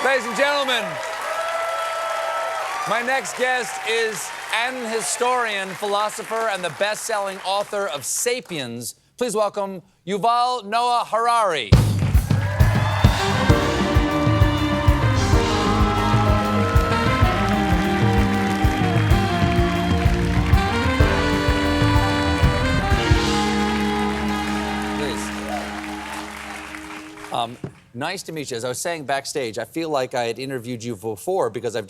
Ladies and gentlemen, my next guest is an historian, philosopher, and the best-selling author of *Sapiens*. Please welcome Yuval Noah Harari. Nice to meet you. As I was saying backstage, I feel like I had interviewed you before because I've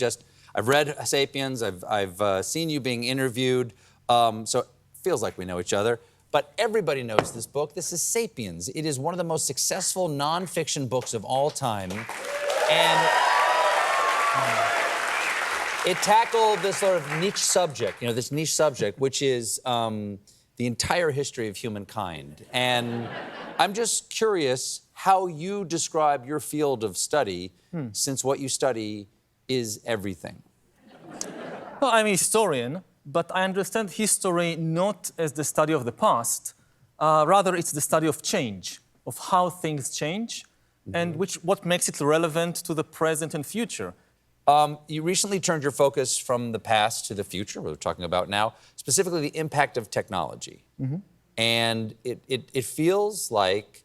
read *Sapiens*, I've seen you being interviewed, so it feels like we know each other. But everybody knows this book. This is *Sapiens*. It is one of the most successful nonfiction books of all time, and it tackled this sort of niche subject, which is the entire history of humankind. And I'm just curious how you describe your field of study, since what you study is everything. Well, I'm a historian, but I understand history not as the study of the past, rather it's the study of change, of how things change, and what makes it relevant to the present and future. You recently turned your focus from the past to the future, what we're talking about now, specifically the impact of technology. And it feels like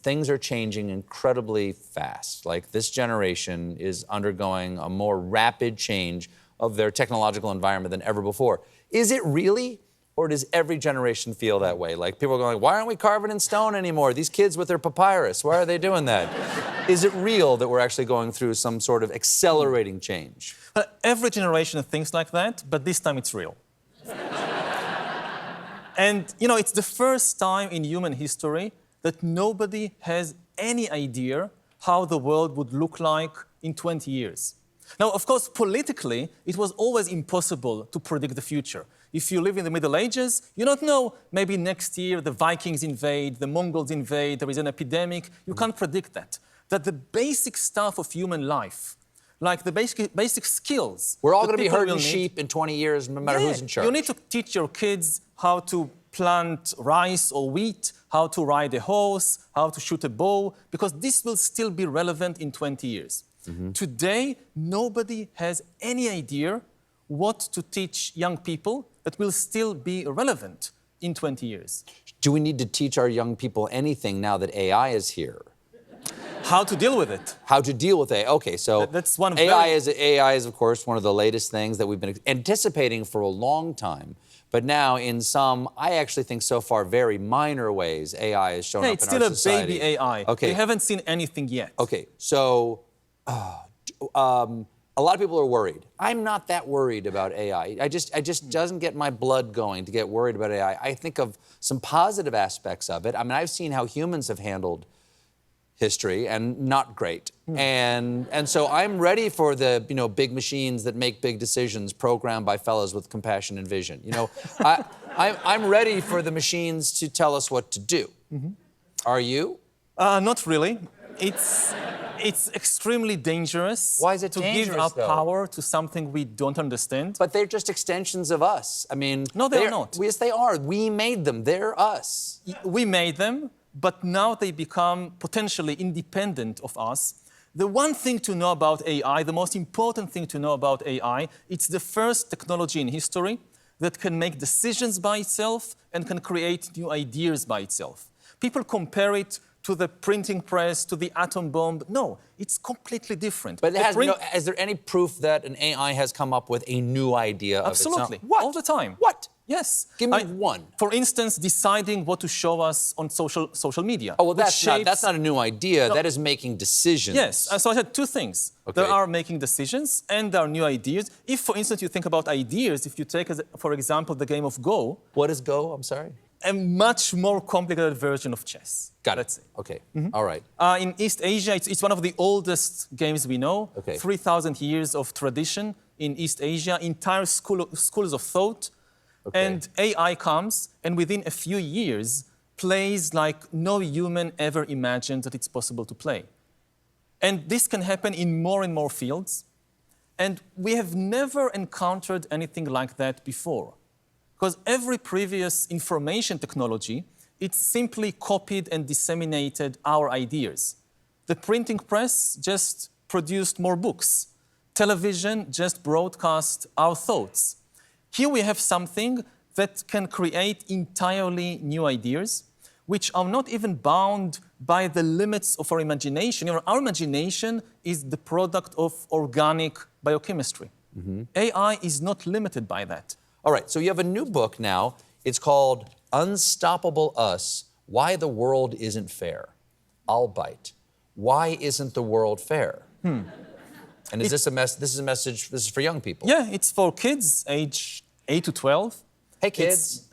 things are changing incredibly fast. Like this generation is undergoing a more rapid change of their technological environment than ever before. Is it really? Or does every generation feel that way? Like people are going, why aren't we carving in stone anymore? These kids with their papyrus, why are they doing that? Is it real that we're actually going through some sort of accelerating change? Every generation thinks like that, but this time it's real. And, you know, it's the first time in human history that nobody has any idea how the world would look like in 20 years. Now, of course, politically, it was always impossible to predict the future. If you live in the Middle Ages, you don't know, maybe next year the Vikings invade, the Mongols invade, there is an epidemic. You can't predict that. That the basic stuff of human life, like the basic skills... We're all going to be herding sheep in 20 years, no matter who's in charge. You need to teach your kids how to plant rice or wheat, how to ride a horse, how to shoot a bow, because this will still be relevant in 20 years. Today, nobody has any idea what to teach young people that will still be relevant in 20 years. Do we need to teach our young people anything now that AI is here? How to deal with it. How to deal with AI. Okay, so that's one of AI is, of course, one of the latest things that we've been anticipating for a long time. But now, in some, I actually think so far, very minor ways, AI has shown up in our society. It's still a baby AI. Okay. We haven't seen anything yet. Okay, so a lot of people are worried. I'm not that worried about AI. I just doesn't get my blood going to get worried about AI. I think of some positive aspects of it. I mean, I've seen how humans have handled history, and not great. And so I'm ready for the big machines that make big decisions programmed by fellows with compassion and vision. I'm ready for the machines to tell us what to do. Are you? Not really. It's extremely dangerous. Why is it to dangerous, give up though? power to something we don't understand. But they're just extensions of us. I mean, no, they're not. Yes, they are. We made them. They're us. We made them. But now they become potentially independent of us. The one thing to know about AI, the most important thing to know about AI, it's the first technology in history that can make decisions by itself and can create new ideas by itself. People compare it to the printing press, to the atom bomb. No, it's completely different. But is there any proof that an AI has come up with a new idea of its own? Absolutely. What? All the time. What? Yes. Give me one. For instance, deciding what to show us on social media. Oh, well, that's not a new idea. No. That is making decisions. Yes. So I had two things. Okay. There are making decisions and there are new ideas. If, for instance, you think about ideas, if you take, for example, the game of Go. What is Go? I'm sorry. A much more complicated version of chess. Got it. Okay. All right. In East Asia, it's one of the oldest games we know. Okay. 3,000 years of tradition in East Asia, entire schools of thought. Okay. And AI comes, and within a few years, plays like no human ever imagined that it's possible to play. And this can happen in more and more fields. And we have never encountered anything like that before. Because every previous information technology, it simply copied and disseminated our ideas. The printing press just produced more books. Television just broadcast our thoughts. Here we have something that can create entirely new ideas, which are not even bound by the limits of our imagination. You know, our imagination is the product of organic biochemistry. AI is not limited by that. All right, so you have a new book now. It's called Unstoppable Us, Why the World Isn't Fair. I'll bite. Why isn't the world fair? And is this a message, this is for young people? Yeah, it's for kids age 8 to 12. Hey kids,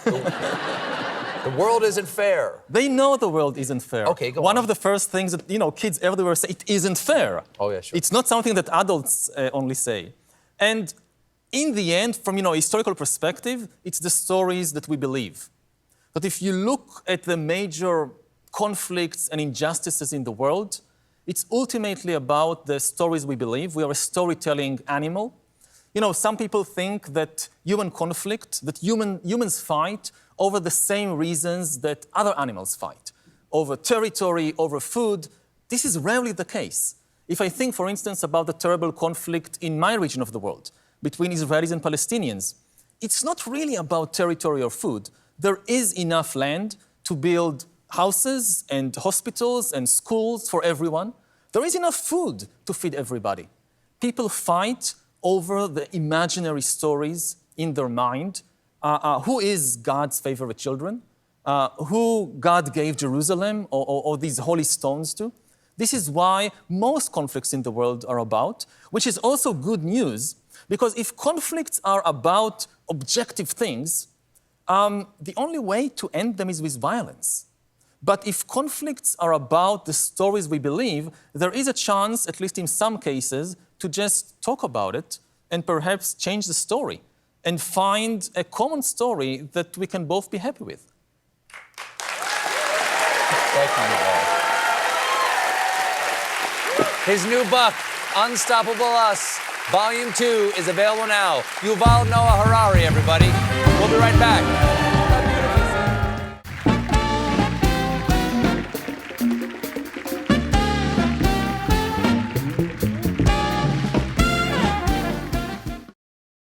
the world isn't fair. They know the world isn't fair. Okay, go One on. of the first things that, kids everywhere say, it isn't fair. Oh, yeah, sure. It's not something that adults only say. And in the end, from a historical perspective, it's the stories that we believe. But if you look at the major conflicts and injustices in the world, it's ultimately about the stories we believe. We are a storytelling animal. Some people think that human conflict, that humans fight over the same reasons that other animals fight, over territory, over food. This is rarely the case. If I think, for instance, about the terrible conflict in my region of the world between Israelis and Palestinians, it's not really about territory or food. There is enough land to build houses and hospitals and schools for everyone. There is enough food to feed everybody. People fight over the imaginary stories in their mind. Who is God's favorite children? Who God gave Jerusalem or these holy stones to? This is why most conflicts in the world are about, which is also good news, because if conflicts are about objective things, the only way to end them is with violence. But if conflicts are about the stories we believe, there is a chance, at least in some cases, to just talk about it and perhaps change the story and find a common story that we can both be happy with. Thank you, Yuval. His new book, Unstoppable Us, Volume 2, is available now. Yuval Noah Harari, everybody. We'll be right back.